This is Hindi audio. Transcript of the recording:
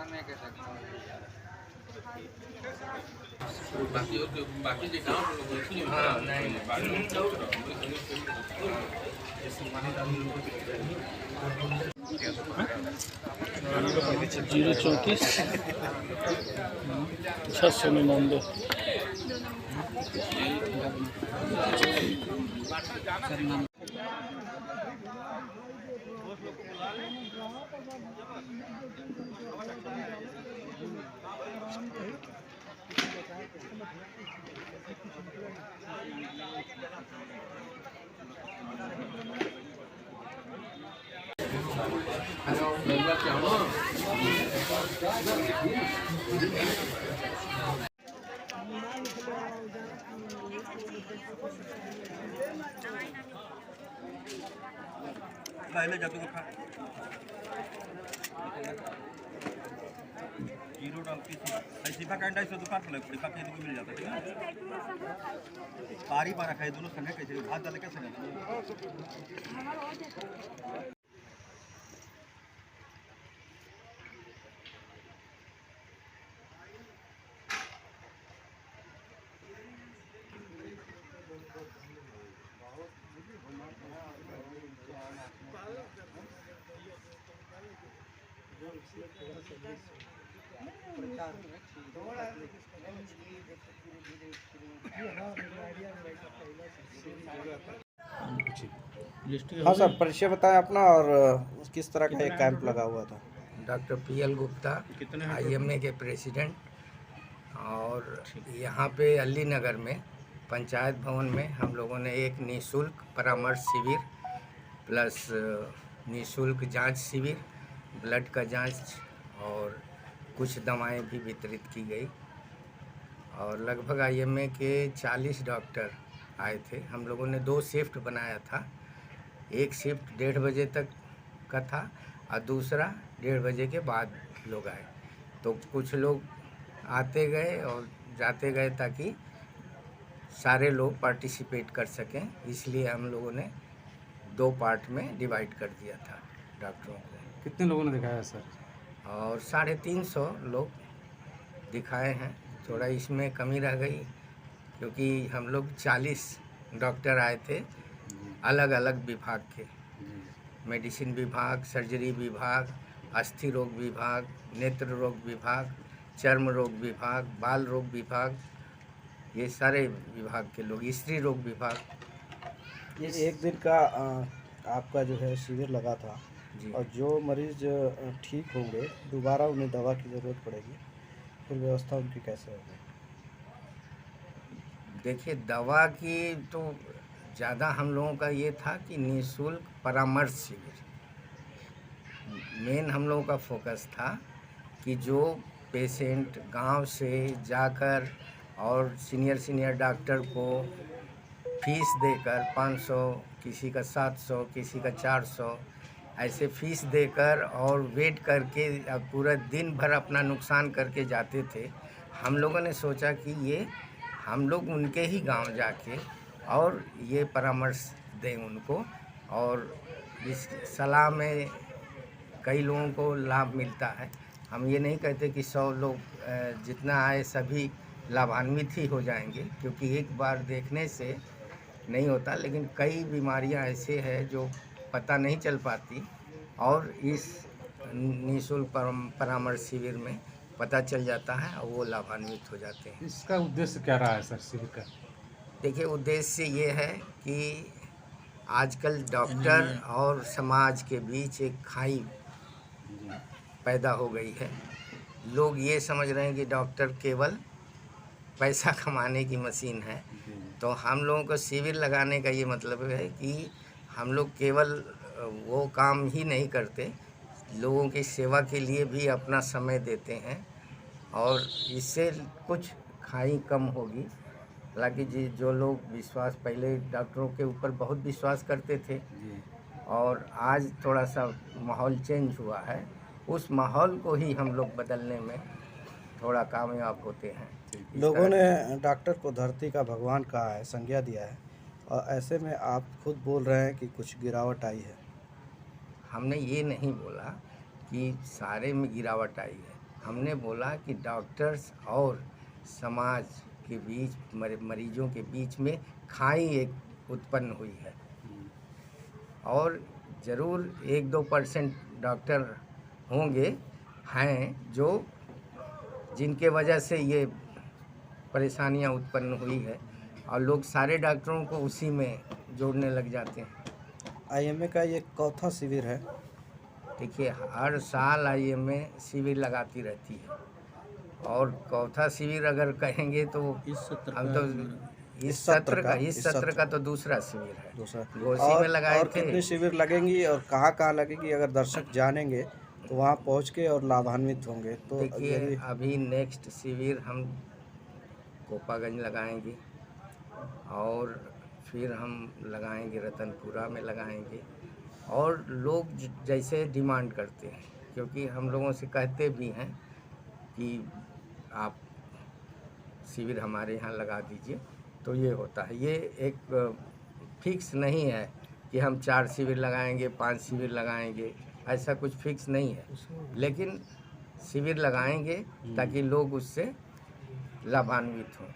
034 699। जीरो डालती थी सीधा कैंडा इसे दुकान पर पैसा कहीं को मिल जाता है पारी पर रखा है दोनों संगे कैसे हाथ डाल के संगे हाँ सर, परिचय बताएं अपना और किस तरह का एक कैंप लगा हुआ था। डॉक्टर PL गुप्ता, IMA के प्रेसिडेंट, और यहाँ पे अली नगर में पंचायत भवन में हम लोगों ने एक निःशुल्क परामर्श शिविर प्लस निःशुल्क जांच शिविर, ब्लड का जांच और कुछ दवाएं भी वितरित की गई। और लगभग IMA के 40 डॉक्टर आए थे। हम लोगों ने 2 शिफ्ट बनाया था। एक शिफ्ट 1:30 बजे तक का था और दूसरा 1:30 बजे के बाद लोग आए। तो कुछ लोग आते गए और जाते गए ताकि सारे लोग पार्टिसिपेट कर सकें, इसलिए हम लोगों ने 2 पार्ट में डिवाइड कर दिया था डॉक्टरों को। कितने लोगों ने दिखाया सर? और 350 लोग दिखाए हैं। थोड़ा इसमें कमी रह गई क्योंकि हम लोग 40 डॉक्टर आए थे अलग अलग विभाग के, मेडिसिन विभाग, सर्जरी विभाग, अस्थि रोग विभाग, नेत्र रोग विभाग, चर्म रोग विभाग, बाल रोग विभाग, ये सारे विभाग के लोग, स्त्री रोग विभाग। ये एक दिन का आपका जो है शिविर लगा था जी। और जो मरीज ठीक होंगे दोबारा उन्हें दवा की ज़रूरत पड़ेगी, फिर व्यवस्था उनकी कैसे होगी? देखिए, दवा की तो ज़्यादा हम लोगों का ये था कि निःशुल्क परामर्श शिविर मेन हम लोगों का फोकस था कि जो पेशेंट गांव से जाकर और सीनियर डॉक्टर को फीस देकर 500, किसी का 700, किसी का 400 ऐसे फीस देकर और वेट करके पूरा दिन भर अपना नुकसान करके जाते थे। हम लोगों ने सोचा कि ये हम लोग उनके ही गांव जाके और ये परामर्श दें उनको, और इस सलाह में कई लोगों को लाभ मिलता है। हम ये नहीं कहते कि 100 लोग जितना आए सभी लाभान्वित ही हो जाएंगे, क्योंकि एक बार देखने से नहीं होता, लेकिन कई बीमारियां ऐसे हैं जो पता नहीं चल पाती और इस निःशुल्क परामर्श शिविर में पता चल जाता है और वो लाभान्वित हो जाते हैं। इसका उद्देश्य क्या रहा है सर शिविर का? देखिए, उद्देश्य ये है कि आजकल डॉक्टर और समाज के बीच एक खाई पैदा हो गई है। लोग ये समझ रहे हैं कि डॉक्टर केवल पैसा कमाने की मशीन है। तो हम लोगों को शिविर लगाने का ये मतलब है कि हम लोग केवल वो काम ही नहीं करते, लोगों की सेवा के लिए भी अपना समय देते हैं और इससे कुछ खाई कम होगी। हालांकि जो लोग विश्वास पहले डॉक्टरों के ऊपर बहुत विश्वास करते थे और आज थोड़ा सा माहौल चेंज हुआ है, उस माहौल को ही हम लोग बदलने में थोड़ा कामयाब होते हैं। लोगों ने डॉक्टर को धरती का भगवान कहा है, संज्ञा दिया है, और ऐसे में आप खुद बोल रहे हैं कि कुछ गिरावट आई है। हमने ये नहीं बोला कि सारे में गिरावट आई है, हमने बोला कि डॉक्टर्स और समाज के बीच मरीजों के बीच में खाई एक उत्पन्न हुई है और ज़रूर 1-2% डॉक्टर होंगे हैं जो जिनके वजह से ये परेशानियां उत्पन्न हुई है और लोग सारे डॉक्टरों को उसी में जोड़ने लग जाते हैं। आईएमए का ये चौथा शिविर है। देखिए हर साल आईएमए शिविर लगाती रहती है और चौथा शिविर अगर कहेंगे तो हम तो इस सत्र का तो दूसरा शिविर है। दूसरा घोसी में लगाए और थे। कितने शिविर लगेंगी और कहाँ लगेगी, अगर दर्शक जानेंगे तो वहाँ पहुँच के और लाभान्वित होंगे। तो देखिए अभी नेक्स्ट शिविर हम कोपागंज लगाएंगे और फिर हम लगाएंगे रतनपुरा में लगाएंगे और लोग जैसे डिमांड करते हैं, क्योंकि हम लोगों से कहते भी हैं कि आप शिविर हमारे यहाँ लगा दीजिए, तो ये होता है। ये एक फिक्स नहीं है कि हम 4 शिविर लगाएंगे 5 शिविर लगाएंगे, ऐसा कुछ फिक्स नहीं है, लेकिन शिविर लगाएंगे ताकि लोग उससे लाभान्वित हों।